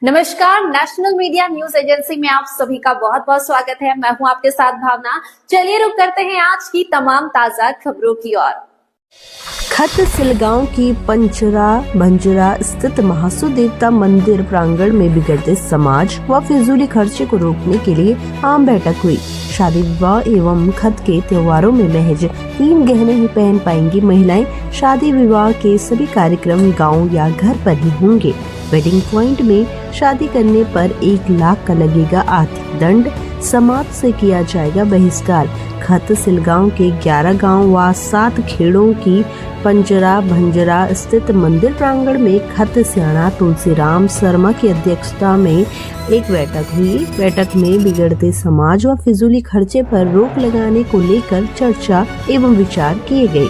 नमस्कार, national media news agency में आप सभी का बहुत बहुत स्वागत है। मैं हूं आपके साथ भावना। चलिए रुक करते हैं आज की तमाम ताजा खबरों की ओर। खतसिल गांव की पंचरा भंजरा स्थित महासु देवता मंदिर प्रांगण में बिगड़ते समाज व फिजूली खर्चे को रोकने के लिए आम बैठक हुई। शादी विवाह एवं खत के त्योहारों में महज 3 गहने ही पहन पाएंगी महिलाएं। शादी विवाह के सभी कार्यक्रम गांव या घर पर ही होंगे। वेडिंग पॉइंट में शादी करने पर 1 लाख का लगेगा आर्थिक दंड। समाज से किया जाएगा बहिष्कार। खतसिल गांव के 11 गांव व 7 खेड़ों की पंचरा भंजरा स्थित मंदिर प्रांगण में खत सियाणा तुलसीराम शर्मा की अध्यक्षता में एक बैठक हुई। बैठक में बिगड़ते समाज व फिजूली खर्चे पर रोक लगाने को लेकर चर्चा एवं विचार किए गए।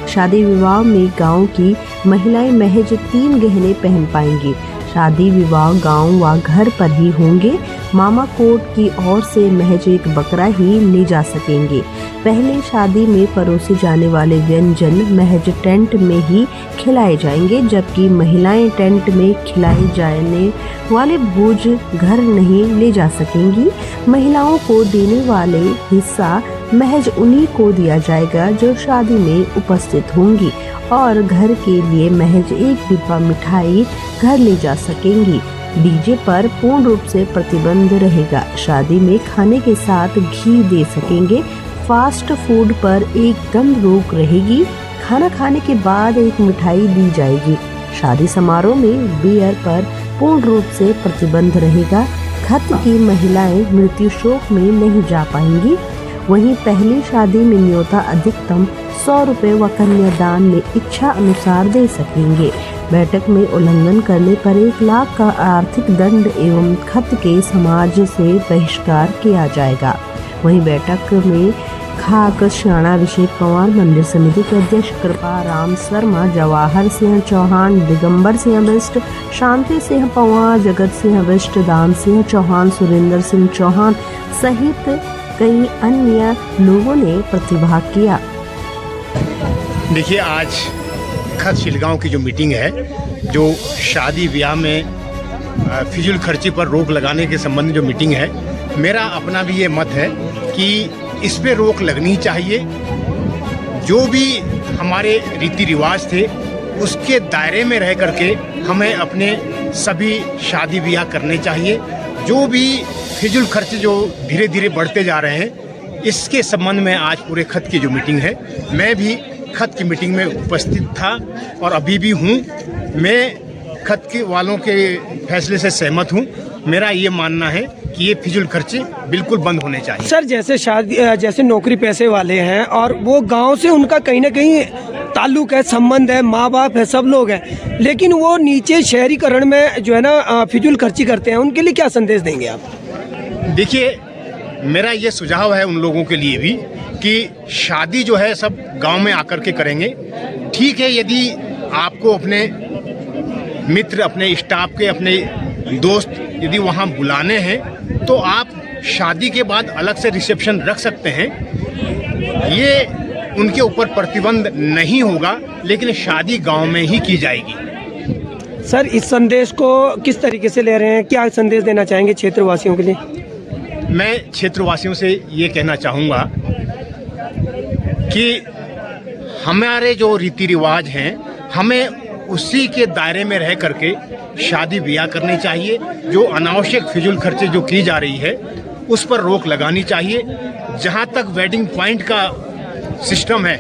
शादी विवाह में गांव की महिलाएं महज 3 गहने पहन पाएंगी। शादी विवाह गांव व घर पर ही होंगे। मामा कोर्ट की ओर से महज 1 बकरा ही ले जा सकेंगे। पहले शादी में परोसे जाने वाले व्यंजन महज टेंट में ही खिलाए जाएंगे, जबकि महिलाएं टेंट में खिलाए जाने वाले भोज घर नहीं ले जा सकेंगी। महिलाओं को देने वाले हिस्सा महज उन्हीं को दिया जाएगा जो शादी में उपस्थित होंगी और घर के लिए महज 1 डिब्बा मिठाई घर ले जा सकेंगी। डीजे पर पूर्ण रूप से प्रतिबंध रहेगा। शादी में खाने के साथ घी दे सकेंगे। फास्ट फूड पर एकदम रोक रहेगी। खाना खाने के बाद 1 मिठाई दी जाएगी। शादी समारोह में बियर पर पूर्ण रूप से प्रतिबंध रहेगा। खत की महिलाएं मृत्यु शोक में नहीं जा पाएंगी। वहीं पहली शादी में न्योता अधिकतम 100 रुपए व कन्यादान में इच्छा अनुसार दे सकेंगे। बैठक में उल्लंघन करने पर 1 लाख का आर्थिक दंड एवं खत के समाज से बहिष्कार किया जाएगा। वहीं बैठक में खाक सियाणा अभिषेक पवार, मंदिर समिति के अध्यक्ष कृपा राम शर्मा, जवाहर सिंह चौहान, दिगंबर सिंह बिष्ट, शांति सिंह पवार, जगत सिंह बिष्ट, दान सिंह चौहान, सुरेंद्र सिंह चौहान सहित कई अन्य लोगों ने प्रतिभाग किया। देखिए, आज खतसिल गांव की जो मीटिंग है, जो शादी ब्याह में फिजूल खर्ची पर रोक लगाने के संबंध में जो मीटिंग है, मेरा अपना भी ये मत है कि इस पे रोक लगनी चाहिए। जो भी हमारे रीति रिवाज थे उसके दायरे में रह करके हमें अपने सभी शादी ब्याह करने चाहिए। जो भी फिजूल खर्चे जो धीरे धीरे बढ़ते जा रहे हैं, इसके संबंध में आज पूरे खत की जो मीटिंग है, मैं भी खत की मीटिंग में उपस्थित था और अभी भी हूँ। मैं खत के वालों के फैसले से सहमत हूँ। मेरा ये मानना है कि ये फिजूल खर्चे बिल्कुल बंद होने चाहिए। सर, जैसे नौकरी पैसे वाले हैं और वो गांव से उनका कहीं ना कहीं ताल्लुक है, संबंध है, माँ बाप है, सब लोग हैं, लेकिन वो नीचे शहरीकरण में जो है ना फिजूल खर्ची करते हैं, उनके लिए क्या संदेश देंगे आप? देखिए, मेरा ये सुझाव है उन लोगों के लिए भी कि शादी जो है सब गांव में आकर के करेंगे। ठीक है, यदि आपको अपने मित्र, अपने स्टाफ के, अपने दोस्त यदि वहाँ बुलाने हैं तो आप शादी के बाद अलग से रिसेप्शन रख सकते हैं। ये उनके ऊपर प्रतिबंध नहीं होगा, लेकिन शादी गांव में ही की जाएगी। सर, इस संदेश को किस तरीके से ले रहे हैं? क्या संदेश देना चाहेंगे क्षेत्रवासियों के लिए? मैं क्षेत्रवासियों से ये कहना चाहूँगा कि हमारे जो रीति रिवाज हैं, हमें उसी के दायरे में रह करके शादी ब्याह करनी चाहिए। जो अनावश्यक फिजूल खर्चे जो की जा रही है उस पर रोक लगानी चाहिए। जहाँ तक वेडिंग पॉइंट का सिस्टम है,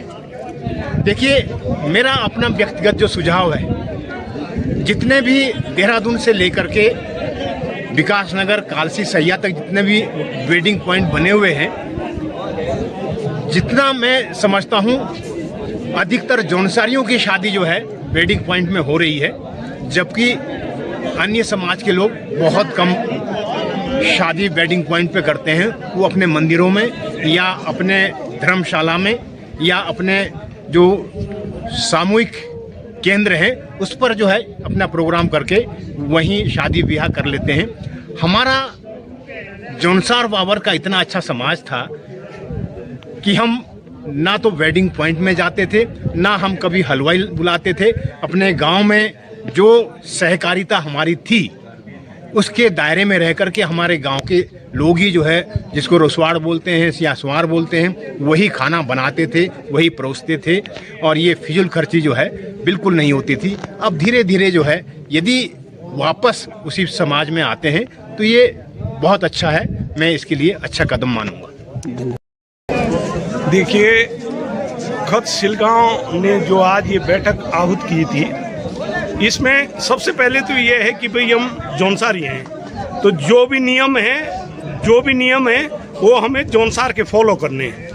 देखिए, मेरा अपना व्यक्तिगत जो सुझाव है, जितने भी देहरादून से लेकर के विकासनगर, कालसी, सैया तक जितने भी वेडिंग पॉइंट बने हुए हैं, जितना मैं समझता हूँ अधिकतर जौनसारियों की शादी जो है वेडिंग पॉइंट में हो रही है, जबकि अन्य समाज के लोग बहुत कम शादी वेडिंग पॉइंट पे करते हैं। वो अपने मंदिरों में या अपने धर्मशाला में या अपने जो सामूहिक केंद्र है उस पर जो है अपना प्रोग्राम करके वहीं शादी ब्याह कर लेते हैं। हमारा जौनसार बाबर का इतना अच्छा समाज था कि हम ना तो वेडिंग पॉइंट में जाते थे, ना हम कभी हलवाई बुलाते थे। अपने गांव में जो सहकारिता हमारी थी उसके दायरे में रह कर के हमारे गांव के लोग ही जो है, जिसको रसोइया बोलते हैं या सुवार बोलते हैं, वही खाना बनाते थे, वही परोसते थे और ये फिजूल खर्ची जो है बिल्कुल नहीं होती थी। अब धीरे धीरे जो है यदि वापस उसी समाज में आते हैं तो ये बहुत अच्छा है, मैं इसके लिए अच्छा कदम मानूंगा। देखिए, खत सिलगांव ने जो आज ये बैठक आहूत की थी, इसमें सबसे पहले तो ये है कि भाई हम जौनसारी हैं, तो जो भी नियम है वो हमें जौनसार के फॉलो करने हैं।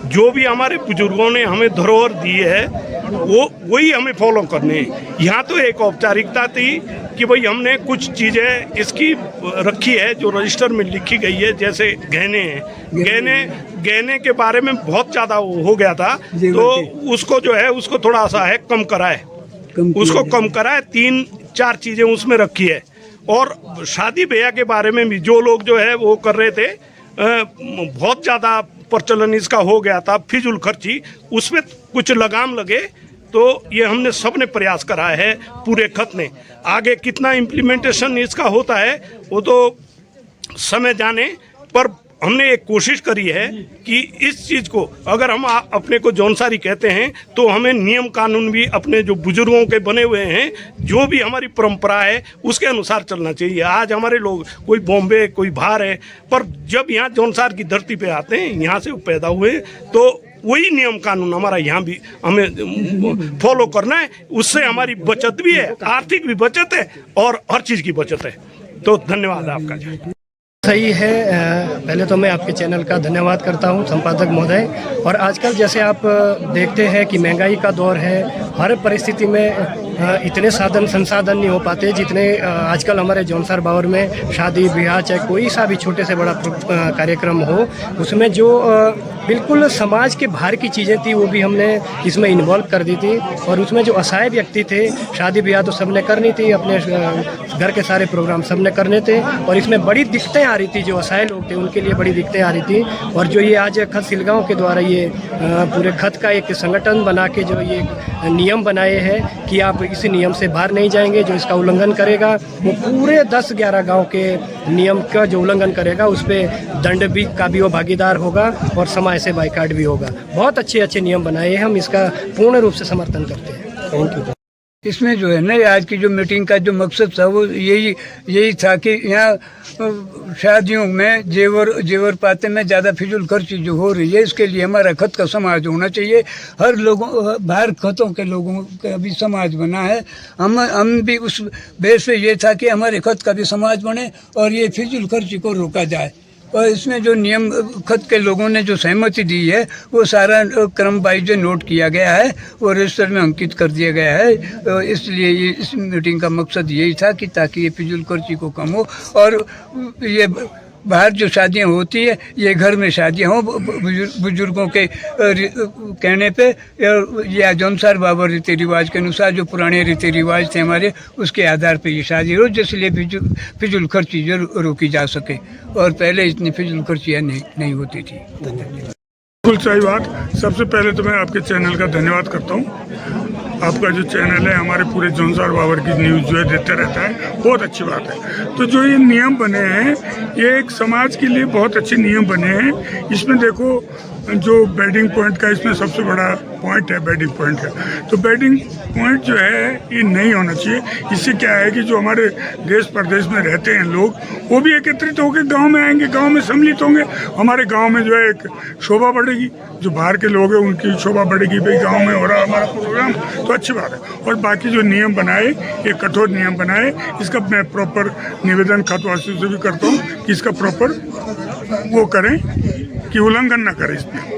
जो भी हमारे बुजुर्गों ने हमें धरोहर दी है वो वही हमें फॉलो करने हैं। यहाँ तो एक औपचारिकता थी कि भाई हमने कुछ चीज़ें इसकी रखी है जो रजिस्टर में लिखी गई है, जैसे गहने हैं। गहने के बारे में बहुत ज़्यादा हो गया था, तो उसको जो है उसको थोड़ा सा है कम कराए, उसको कम कराए। 3-4 चीज़ें उसमें रखी है। और शादी ब्याह के बारे में भी जो लोग जो है वो कर रहे थे, बहुत ज़्यादा प्रचलन इसका हो गया था, फिजूल खर्ची, उसमें कुछ लगाम लगे। तो ये हमने सब ने प्रयास करा है पूरे खत ने। आगे कितना इम्प्लीमेंटेशन इसका होता है वो तो समय जाने, पर हमने एक कोशिश करी है कि इस चीज़ को अगर हम अपने को जौनसारी कहते हैं तो हमें नियम कानून भी अपने जो बुजुर्गों के बने हुए हैं, जो भी हमारी परंपरा है उसके अनुसार चलना चाहिए। आज हमारे लोग कोई बॉम्बे कोई बाहर है, पर जब यहाँ जौनसार की धरती पे आते हैं, यहाँ से पैदा हुए, तो वही नियम कानून हमारा यहाँ भी हमें फॉलो करना है। उससे हमारी बचत भी है, आर्थिक भी बचत है और हर चीज़ की बचत है। तो धन्यवाद आपका। सही है। पहले तो मैं आपके चैनल का धन्यवाद करता हूं, संपादक महोदय। और आजकल जैसे आप देखते हैं कि महंगाई का दौर है, हर परिस्थिति में इतने साधन संसाधन नहीं हो पाते जितने आजकल हमारे जौनसार बावर में शादी ब्याह चाहे कोई सा भी छोटे से बड़ा कार्यक्रम हो, उसमें जो बिल्कुल समाज के बाहर की चीज़ें थी वो भी हमने इसमें इन्वॉल्व कर दी थी। और उसमें जो असहाय व्यक्ति थे, शादी ब्याह तो सबने करनी थी, अपने घर के सारे प्रोग्राम सबने करने थे, और इसमें बड़ी दिक्कतें आ रही थी। जो असहाय लोग थे उनके लिए बड़ी दिक्कतें आ रही थी। और जो ये आज खत सिलगांव के द्वारा ये पूरे खत का एक संगठन बना के जो ये नियम बनाए हैं कि आप इस नियम से बाहर नहीं जाएंगे, जो इसका उल्लंघन करेगा वो पूरे 10-11 गाँव के नियम का जो उल्लंघन करेगा उस पर दंड भी का भी वो भागीदार होगा और समाज से बाइकाट भी होगा। बहुत अच्छे नियम बनाए हैं, हम इसका पूर्ण रूप से समर्थन करते हैं। Thank you. इसमें जो है ना, आज की जो मीटिंग का जो मकसद था वो यही था कि यहाँ शादियों में जेवर पाते में ज़्यादा फिजूल खर्ची जो हो रही है, इसके लिए हमारा खत का समाज होना चाहिए। हर लोगों बाहर खतों के लोगों का भी समाज बना है, हम भी उस बेस पे ये था कि हमारे खत का भी समाज बने और ये फिजूल खर्ची को रोका जाए। और इसमें जो नियम खत के लोगों ने जो सहमति दी है वो सारा क्रम वाइज नोट किया गया है और रजिस्टर में अंकित कर दिया गया है। इसलिए ये इस मीटिंग का मकसद यही था कि ताकि ये फिजूल खर्ची को कम हो और ये बाहर जो शादियां होती है ये घर में शादियां हों बुजुर्गों के कहने पे, या जौनसार बाबर रीति रिवाज के अनुसार जो पुराने रीति रिवाज थे हमारे, उसके आधार पे ये शादी हो, जिसलिए फिजूल खर्ची जो रोकी जा सके। और पहले इतनी फिजूल खर्चियाँ नहीं होती थी। बिल्कुल सही बात। सबसे पहले तो मैं आपके चैनल का धन्यवाद करता हूँ। आपका जो चैनल है हमारे पूरे जौनसार बावर की न्यूज़ जो है देते रहता है, बहुत अच्छी बात है। तो जो ये नियम बने हैं ये एक समाज के लिए बहुत अच्छे नियम बने हैं। इसमें देखो जो बेडिंग पॉइंट का इसमें सबसे बड़ा पॉइंट है बेडिंग पॉइंट का, तो बेडिंग पॉइंट जो है ये नहीं होना चाहिए। इससे क्या है कि जो हमारे देश प्रदेश में रहते हैं लोग वो भी एकत्रित होकर गांव में आएंगे, गांव में सम्मिलित होंगे, हमारे गांव में जो है एक शोभा बढ़ेगी। जो बाहर के लोग हैं उनकी शोभा बढ़ेगी, भाई गाँव में हो रहा हमारा प्रोग्राम, तो अच्छी बात है। और बाकी जो नियम बनाए ये कठोर नियम बनाए, इसका मैं प्रॉपर निवेदन खतवासियों से भी करता हूँ कि इसका प्रॉपर वो करें कि उल्लंघन न करें इसमें।